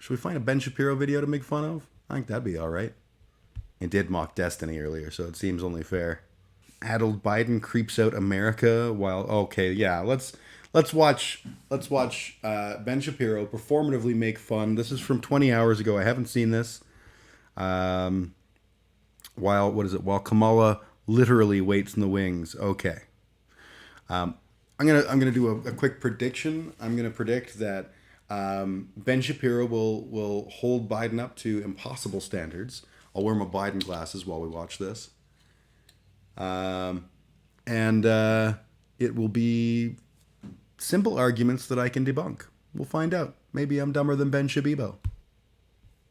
Should we find a Ben Shapiro video to make fun of? I think that'd be all right. It did mock Destiny earlier, so it seems only fair. Addled Biden creeps out America while let's watch Ben Shapiro performatively make fun. This is from 20 hours ago. I haven't seen this. While Kamala literally waits in the wings. Okay. I'm gonna do a quick prediction. I'm gonna predict that Ben Shapiro will hold Biden up to impossible standards. I'll wear my Biden glasses while we watch this. And it will be simple arguments that I can debunk. We'll find out. Maybe I'm dumber than Ben Shabibo.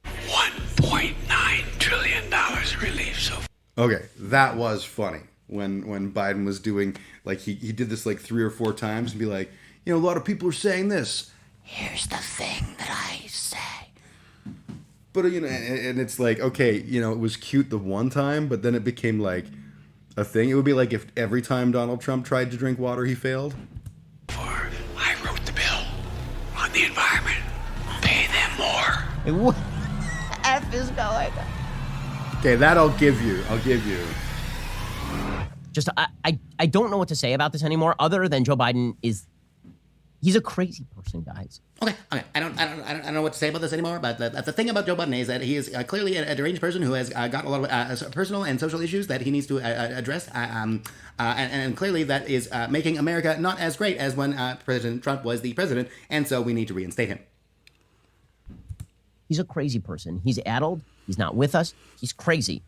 $1.9 trillion relief so far. Okay, that was funny. When Biden was doing, like, he did this like 3 or 4 times and be like, a lot of people are saying this. Here's the thing that I say. But, and it's like, okay, it was cute the one time, but then it became like a thing. It would be like if every time Donald Trump tried to drink water, he failed. I wrote the bill on the environment. Pay them more. What F is going on? Okay, that I'll give you. Just, I don't know what to say about this anymore, other than Joe Biden he's a crazy person, guys. Okay. I don't know what to say about this anymore. But the thing about Joe Biden is that he is clearly a deranged person who has got a lot of personal and social issues that he needs to address. And clearly that is making America not as great as when President Trump was the president. And so we need to reinstate him. He's a crazy person. He's addled. He's not with us. He's crazy.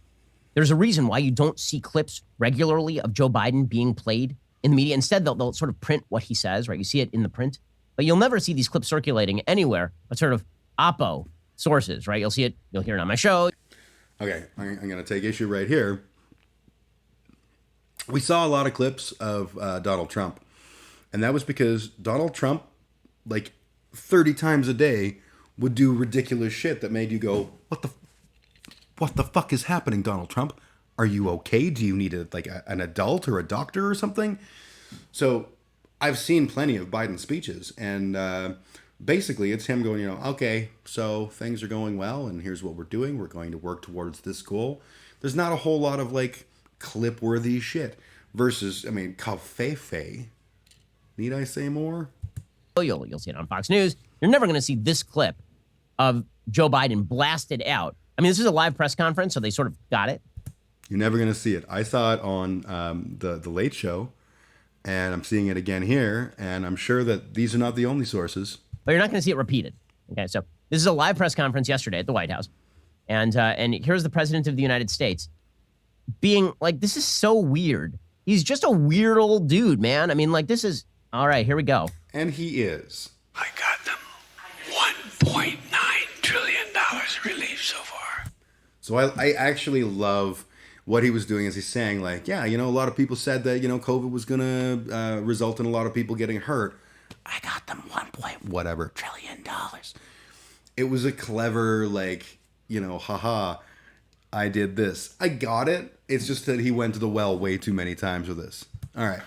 There's a reason why you don't see clips regularly of Joe Biden being played in the media. Instead, they'll sort of print what he says, right? You see it in the print, but you'll never see these clips circulating anywhere but sort of oppo sources, right? You'll hear it on my show. Okay, I'm going to take issue right here. We saw a lot of clips of Donald Trump, and that was because Donald Trump, like 30 times a day, would do ridiculous shit that made you go, what the fuck is happening, Donald Trump? Are you okay? Do you need an adult or a doctor or something? So I've seen plenty of Biden speeches, and basically it's him going, okay, so things are going well, and here's what we're doing. We're going to work towards this goal. There's not a whole lot of clip-worthy shit versus, covfefe. Need I say more? You'll see it on Fox News. You're never going to see this clip of Joe Biden blasted out. This is a live press conference, so they sort of got it. You're never going to see it. I saw it on the Late Show, and I'm seeing it again here, and I'm sure that these are not the only sources. But you're not going to see it repeated. Okay, so this is a live press conference yesterday at the White House, and here's the President of the United States being like, this is so weird. He's just a weird old dude, man. This is, all right, here we go. And he is. I got them $1.9 trillion relief so far. So I actually love what he was doing as he's saying, a lot of people said that, COVID was going to result in a lot of people getting hurt. I got them $1.whatever trillion. It was a clever, haha, I did this. I got it. It's just that he went to the well way too many times with this. All right.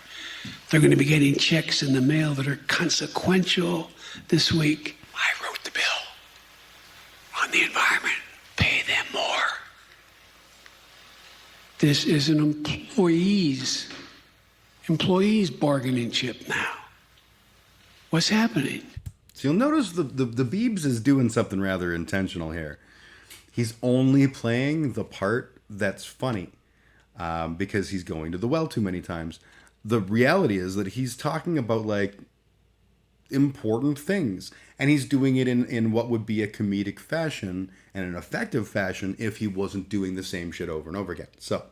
They're going to be getting checks in the mail that are consequential this week. I wrote the bill on the environment. Pay them more. This is an employees bargaining chip now. What's happening? So you'll notice the Beebs is doing something rather intentional here. He's only playing the part that's funny because he's going to the well too many times. The reality is that he's talking about important things, and he's doing it in what would be a comedic fashion and an effective fashion if he wasn't doing the same shit over and over again. So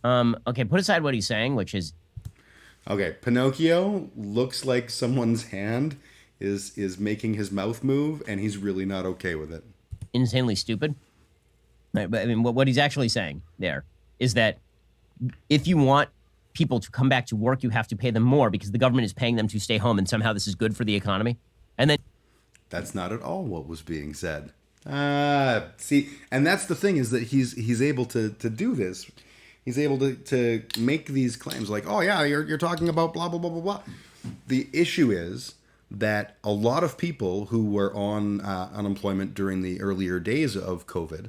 okay, put aside what he's saying, which is, okay, Pinocchio looks like someone's hand is making his mouth move, and he's really not okay with it. Insanely stupid. Right, but what he's actually saying there is that if you want people to come back to work, you have to pay them more because the government is paying them to stay home, and somehow this is good for the economy. And then that's not at all what was being said. See, and that's the thing, is that he's able to do this. He's able to make these claims like, oh yeah, you're talking about blah blah blah blah blah. The issue is that a lot of people who were on unemployment during the earlier days of COVID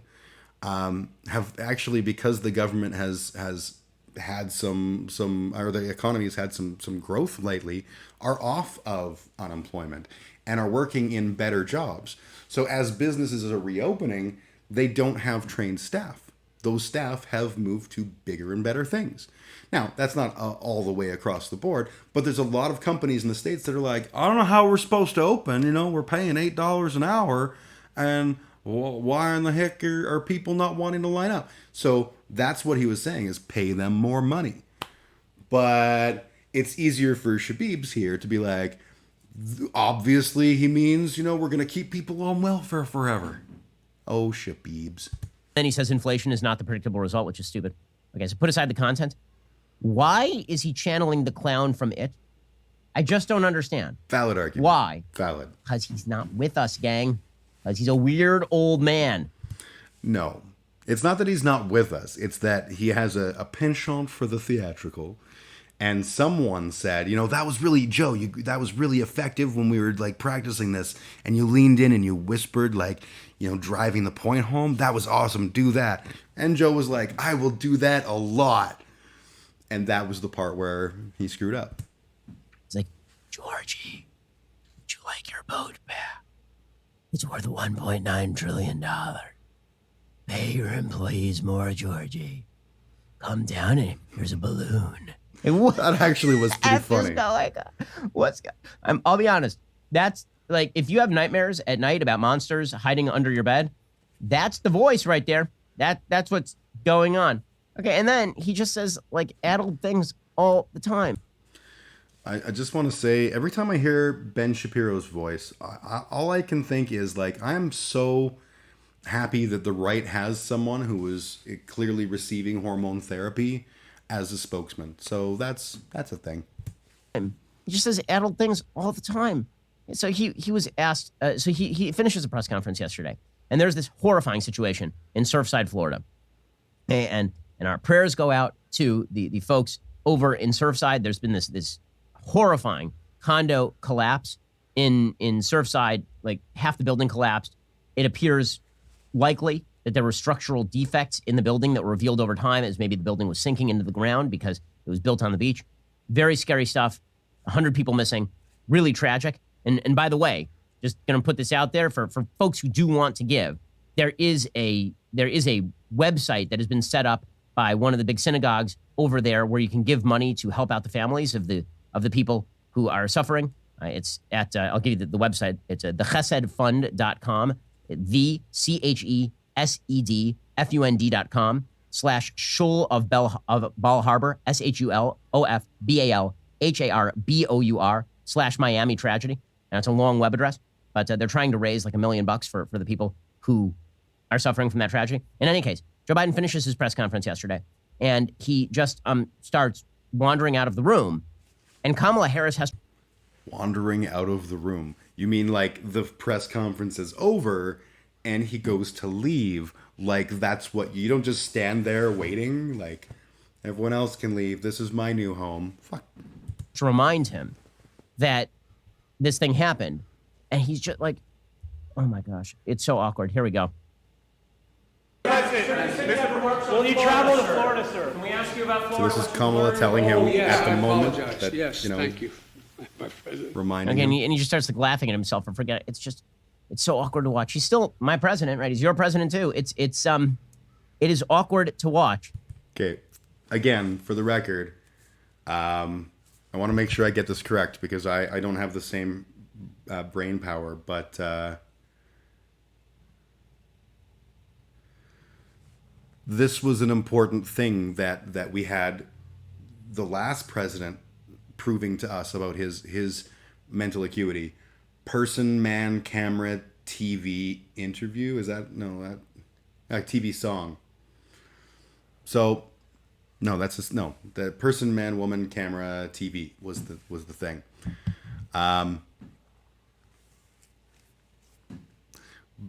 have actually, because the government has had some or the economy has had some growth lately, are off of unemployment and are working in better jobs. So as businesses are reopening, they don't have trained staff. Those staff have moved to bigger and better things. Now, that's not all the way across the board, but there's a lot of companies in the States that are like, I don't know how we're supposed to open. You know, we're paying $8 an hour, and why in the heck are people not wanting to line up? So that's what he was saying, is pay them more money. But it's easier for Shabibs here to be like, obviously he means, you know, we're going to keep people on welfare forever. Oh, Shabibs. Then he says inflation is not the predictable result, which is stupid. Okay, so put aside the content. Why is he channeling the clown from It? I just don't understand. Valid argument. Why? Valid. Because he's not with us, gang. Because he's a weird old man. No. It's not that he's not with us. It's that he has a penchant for the theatrical. And someone said, you know, that was really, Joe, that was really effective when we were like practicing this. And you leaned in and you whispered, like, you know, driving the point home. That was awesome. Do that. And Joe was like, I will do that a lot. And that was the part where he screwed up. He's like, Georgie, would you like your boat back? It's worth $1.9 trillion. Pay your employees more, Georgie. Come down and here's a balloon. That actually was pretty funny. I'll be honest. That's like, if you have nightmares at night about monsters hiding under your bed, that's the voice right there. That's what's going on. Okay, and then he just says, like, addled things all the time. I just want to say, every time I hear Ben Shapiro's voice, all I can think is, like, I'm so happy that the right has someone who is clearly receiving hormone therapy as a spokesman. So that's a thing. He just says addled things all the time. So he was asked, so he finishes a press conference yesterday, and there's this horrifying situation in Surfside, Florida. And our prayers go out to the folks over in Surfside. There's been this horrifying condo collapse in Surfside. Like, half the building collapsed. It appears likely that there were structural defects in the building that were revealed over time, as maybe the building was sinking into the ground because it was built on the beach. Very scary stuff. 100 people missing. Really tragic. And by the way, just going to put this out there for folks who do want to give. There is a website that has been set up by one of the big synagogues over there where you can give money to help out the families of the people who are suffering. It's at, I'll give you the website. It's thechesedfund.com, thechesedfund.com/Shul of Bal Harbor, SHULOFBALHARBOUR/Miami tragedy. And it's a long web address, but they're trying to raise like $1 million for the people who are suffering from that tragedy. In any case, Joe Biden finishes his press conference yesterday, and he just starts wandering out of the room, and Kamala Harris has... Wandering out of the room? You mean like the press conference is over, and he goes to leave? Like, that's what... You don't just stand there waiting? Like, everyone else can leave. This is my new home. Fuck. To remind him that this thing happened, and he's just like, oh my gosh, it's so awkward. Here we go. Will you travel to Florida, sir? Can we ask you about Florida? So this is Kamala telling him yes, at the I moment apologize. that, yes, you know, thank you, my president. Reminding Again, him. and he just starts like laughing at himself and forget. It's so awkward to watch. He's still my president, right? He's your president too. It is awkward to watch. Okay, again, for the record, I want to make sure I get this correct because I don't have the same brain power, but this was an important thing that we had the last president proving to us about his mental acuity. Person, man, camera, TV interview. Is that no that TV song? So no, that's just no. The person, man, woman, camera, TV was the thing.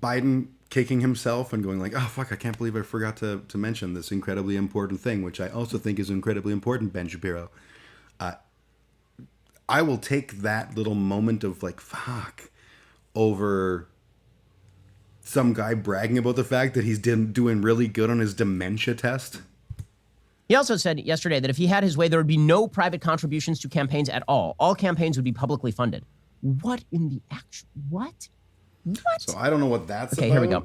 Biden kicking himself and going like, oh fuck, I can't believe I forgot to mention this incredibly important thing, which I also think is incredibly important, Ben Shapiro. I will take that little moment of like, fuck, over some guy bragging about the fact that he's doing really good on his dementia test. He also said yesterday that if he had his way, there would be no private contributions to campaigns at all. All campaigns would be publicly funded. What in the actual... What? What? So I don't know what that's okay, about. Here we go.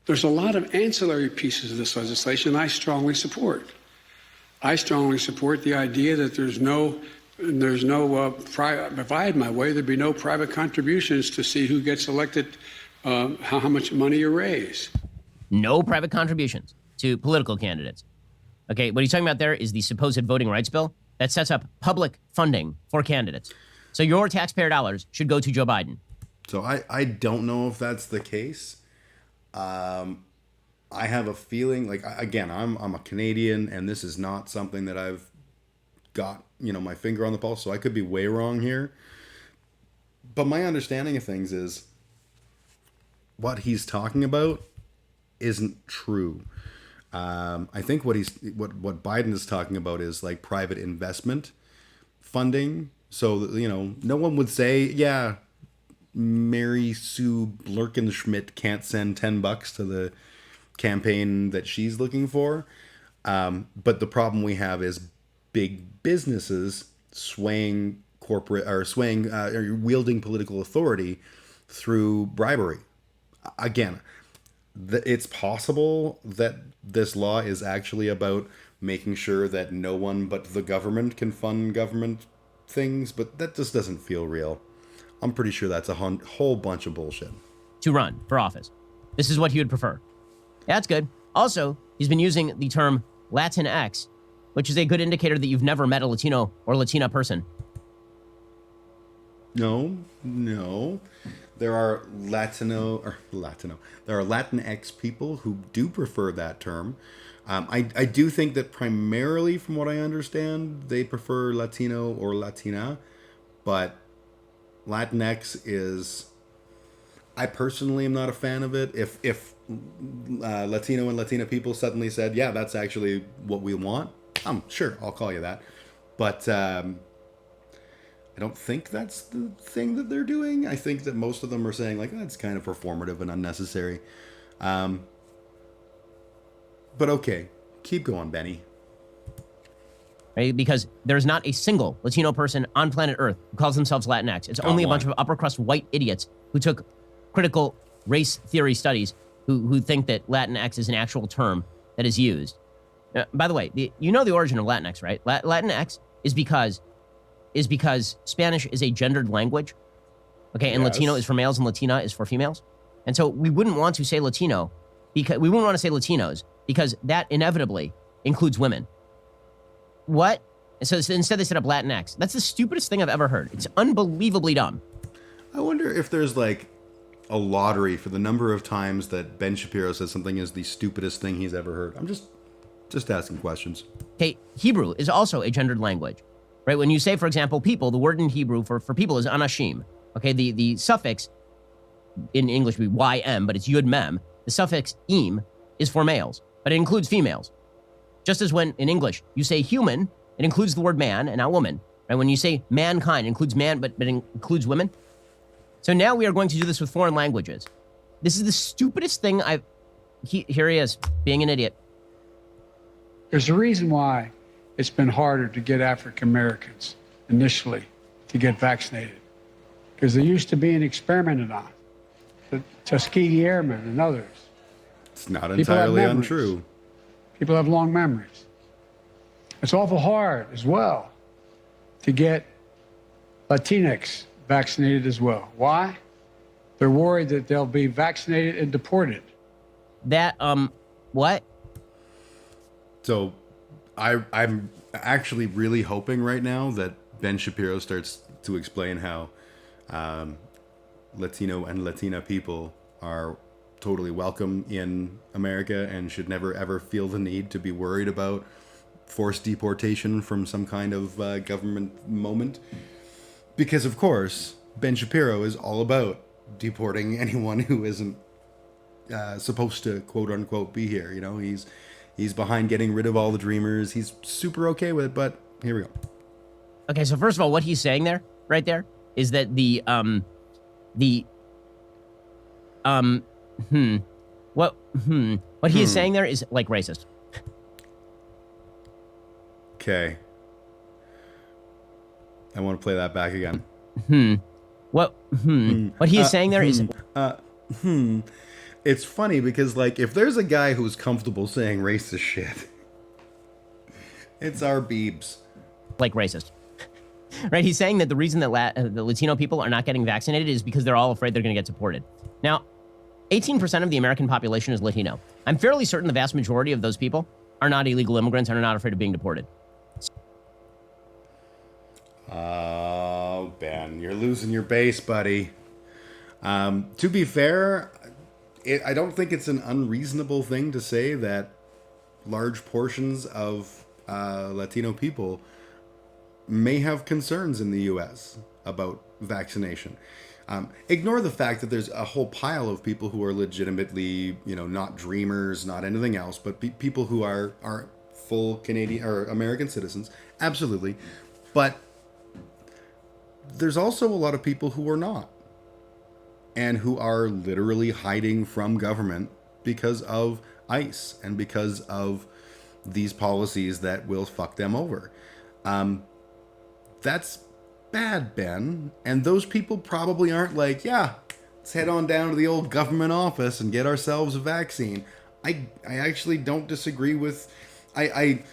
There's a lot of ancillary pieces of this legislation I strongly support. I strongly support the idea that if I had my way, there'd be no private contributions to see who gets elected, how much money you raise. No private contributions to political candidates. Okay, what he's talking about there is the supposed voting rights bill that sets up public funding for candidates. So your taxpayer dollars should go to Joe Biden. So I don't know if that's the case. I have a feeling, like, again, I'm a Canadian, and this is not something that I've got, my finger on the pulse, so I could be way wrong here. But my understanding of things is what he's talking about isn't true. I think what Biden is talking about is like private investment funding. So, no one would say, yeah, Mary Sue Blerkenschmidt can't send $10 to the campaign that she's looking for. But the problem we have is big businesses swaying wielding political authority through bribery. Again, it's possible that this law is actually about making sure that no one but the government can fund government things, but that just doesn't feel real. I'm pretty sure that's a whole bunch of bullshit. To run for office. This is what he would prefer. That's good. Also, he's been using the term Latinx, which is a good indicator that you've never met a Latino or Latina person. No. There are there are Latinx people who do prefer that term. I do think that primarily, from what I understand, they prefer Latino or Latina, but Latinx is... I personally am not a fan of it. If Latino and Latina people suddenly said, yeah, that's actually what we want, sure, I'll call you that. But I don't think that's the thing that they're doing. I think that most of them are saying, like, that's kind of performative and unnecessary. But okay, keep going, Benny. Right? Because there's not a single Latino person on planet Earth who calls themselves Latinx. It's only a bunch of upper crust white idiots who took critical race theory studies who think that Latinx is an actual term that is used. By the way, you know the origin of Latinx, right? Latinx is because Spanish is a gendered language, okay, and Yes. Latino is for males and Latina is for females. And so we wouldn't want to say Latino because we wouldn't want to say Latinos because that inevitably includes women. What? So instead they set up Latinx. That's the stupidest thing I've ever heard. It's unbelievably dumb. I wonder if there's like a lottery for the number of times that Ben Shapiro says something is the stupidest thing he's ever heard. I'm just asking questions. Okay, Hebrew is also a gendered language, right? When you say, for example, people, the word in Hebrew for people is anashim. Okay, the suffix in English would be ym, but it's yud mem. The suffix im is for males, but it includes females. Just as when in English you say human, it includes the word man and not woman. Right? When you say mankind, it includes man, but it includes women. So now we are going to do this with foreign languages. This is the stupidest thing here he is, being an idiot. There's a reason why it's been harder to get African Americans initially to get vaccinated. Because they used to being experimented on. The Tuskegee Airmen and others. It's not People have entirely memories. untrue. People have long memories. It's awful hard as well to get Latinx vaccinated as well. Why? They're worried that they'll be vaccinated and deported. That, what? So I'm actually really hoping right now that Ben Shapiro starts to explain how Latino and Latina people are totally welcome in America and should never ever feel the need to be worried about forced deportation from some kind of government moment. Because of course, Ben Shapiro is all about deporting anyone who isn't supposed to quote unquote be here. You know, he's behind getting rid of all the dreamers. He's super okay with it, but here we go. Okay, so first of all, what he's saying there, right there, is that what he is saying there is like racist. Okay. I want to play that back again. What he is saying there is It's funny because, like, if there's a guy who's comfortable saying racist shit, it's our Beebs. like racist. Right? He's saying that the reason that the Latino people are not getting vaccinated is because they're all afraid they're going to get deported. Now, 18% of the American population is Latino. I'm fairly certain the vast majority of those people are not illegal immigrants and are not afraid of being deported. Oh, Ben, you're losing your base, buddy. To be fair, I don't think it's an unreasonable thing to say that large portions of Latino people may have concerns in the U.S. about vaccination. Ignore the fact that there's a whole pile of people who are legitimately, not dreamers, not anything else, but people who are full Canadian or American citizens. Absolutely. But there's also a lot of people who are not, and who are literally hiding from government because of ICE and because of these policies that will fuck them over. That's bad, Ben. And those people probably aren't like, yeah, let's head on down to the old government office and get ourselves a vaccine. I actually don't disagree with... I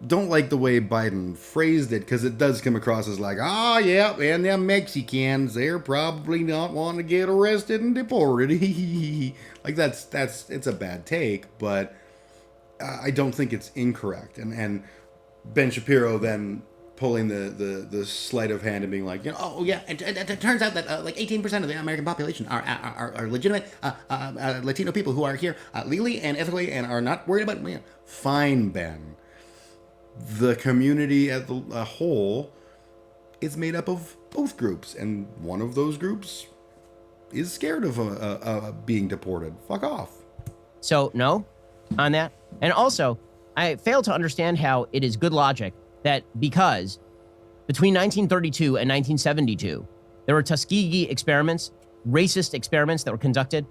don't like the way Biden phrased it, because it does come across as like, yeah, and them Mexicans, they're probably not wanting to get arrested and deported. Like, it's a bad take, but I don't think it's incorrect. And Ben Shapiro then pulling the sleight of hand and being like, it turns out that like 18% of the American population are legitimate Latino people who are here legally and ethically and are not worried about. Fine, Ben. The community as a whole is made up of both groups, and one of those groups is scared of being deported. Fuck off. So, no on that. And also, I fail to understand how it is good logic that because between 1932 and 1972, there were Tuskegee experiments, racist experiments that were conducted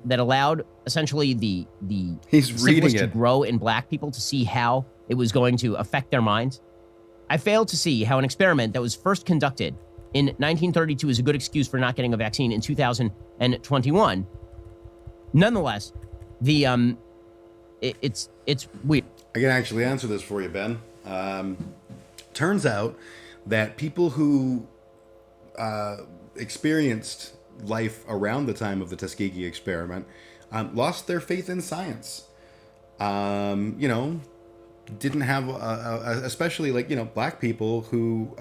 that allowed essentially the syphilis to grow in black people to see how it was going to affect their minds. I fail to see how an experiment that was first conducted in 1932 is a good excuse for not getting a vaccine in 2021. Nonetheless, it's weird. I can actually answer this for you, Ben. Turns out that people who experienced life around the time of the Tuskegee experiment lost their faith in science. Didn't have, especially black people who,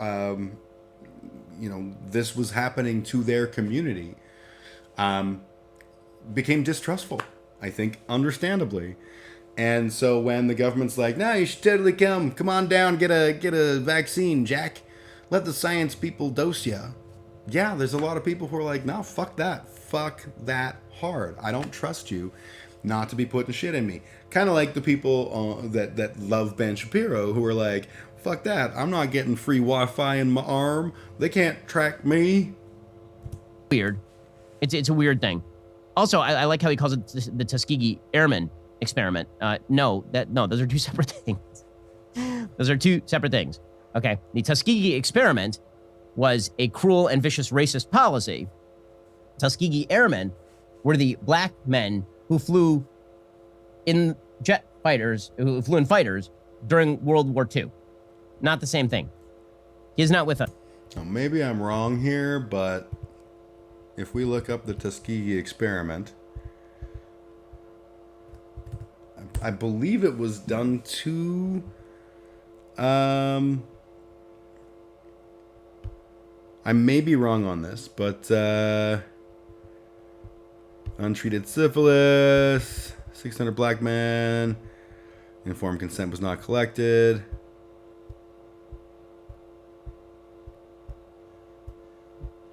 this was happening to their community, became distrustful, I think, understandably. And so when the government's like, no, you should totally come on down, get a vaccine, Jack. Let the science people dose you. Yeah, there's a lot of people who are like, no, fuck that hard. I don't trust you not to be putting shit in me. Kind of like the people that love Ben Shapiro who are like, fuck that. I'm not getting free Wi-Fi in my arm. They can't track me. Weird. It's a weird thing. Also, I like how he calls it the Tuskegee Airmen experiment. No, those are two separate things. Those are two separate things. Okay, the Tuskegee experiment was a cruel and vicious racist policy. Tuskegee Airmen were the black men who flew in fighters during World War II. Not the same thing. He is not with us. Now, maybe I'm wrong here, but if we look up the Tuskegee experiment, I believe it was done to I may be wrong on this, but untreated syphilis, 600 black men, informed consent was not collected.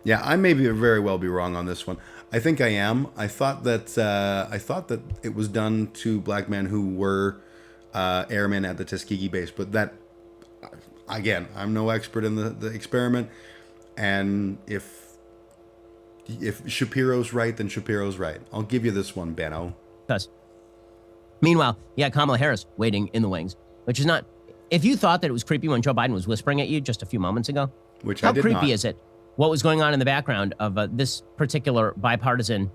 Yeah, I may very well be wrong on this one. I think I am. I thought that it was done to black men who were airmen at the Tuskegee base, but that again, I'm no expert in the experiment, and if Shapiro's right, then Shapiro's right. I'll give you this one, Benno. Because meanwhile, you got Kamala Harris waiting in the wings, which is not. If you thought that it was creepy when Joe Biden was whispering at you just a few moments ago, Which how I did creepy not. is it? What was going on in the background of this particular bipartisan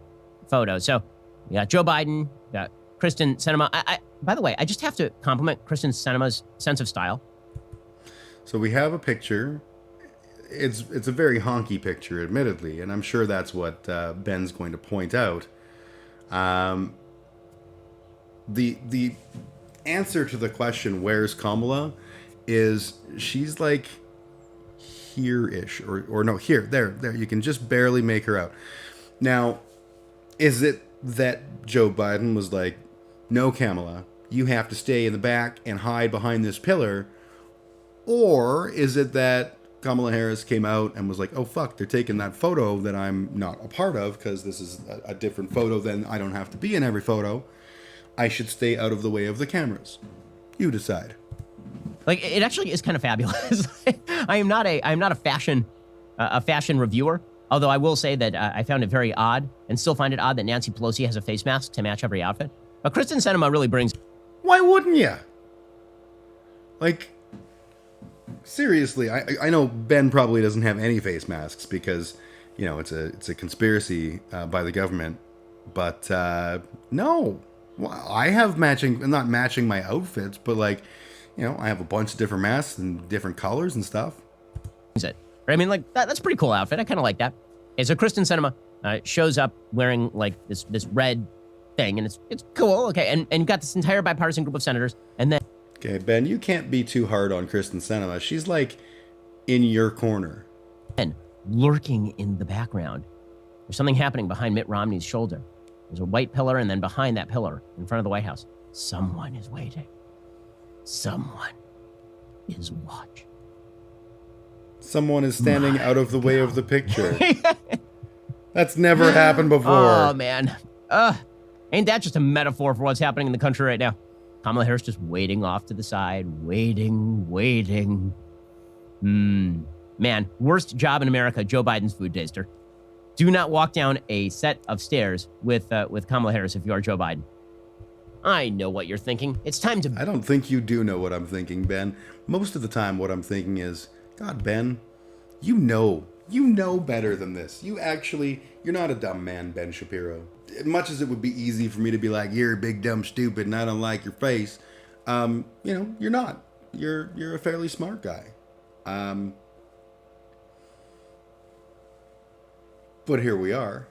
photo? So you got Joe Biden, you got Kristen Sinema. By the way, I just have to compliment Kristen Sinema's sense of style. So we have a picture. It's a very honky picture, admittedly, and I'm sure that's what Ben's going to point out. The answer to the question, where's Kamala, is she's like here-ish, or no, here, there. You can just barely make her out. Now, is it that Joe Biden was like, no, Kamala, you have to stay in the back and hide behind this pillar? Or is it that Kamala Harris came out and was like, oh, fuck, they're taking that photo that I'm not a part of because this is a different photo, then I don't have to be in every photo. I should stay out of the way of the cameras. You decide. Like, it actually is kind of fabulous. I'm not a fashion reviewer, although I will say that I found it very odd and still find it odd that Nancy Pelosi has a face mask to match every outfit. But Kristen Sinema really brings. Why wouldn't you? Like, seriously, I know Ben probably doesn't have any face masks because, you know, it's a conspiracy by the government. But no, well, I have not matching my outfits, but like, you know, I have a bunch of different masks and different colors and stuff. It. I mean, like that's a pretty cool outfit. I kind of like that. Okay, so Kristen Sinema shows up wearing like this red thing, and it's cool. Okay, and you've got this entire bipartisan group of senators, and then. Okay, Ben, you can't be too hard on Kristen Sinema. She's like in your corner. And lurking in the background, there's something happening behind Mitt Romney's shoulder. There's a white pillar, and then behind that pillar, in front of the White House, someone is waiting. Someone is watching. Someone is standing out of the way of the picture. That's never happened before. Oh, man. Ain't that just a metaphor for what's happening in the country right now? Kamala Harris just waiting off to the side, waiting. Man, worst job in America, Joe Biden's food taster. Do not walk down a set of stairs with Kamala Harris if you are Joe Biden. I know what you're thinking. It's time to... I don't think you do know what I'm thinking, Ben. Most of the time what I'm thinking is, God, Ben, you know better than this. You're not a dumb man, Ben Shapiro. As much as it would be easy for me to be like, you're a big, dumb, stupid, and I don't like your face, you know, you're not. You're a fairly smart guy. But here we are.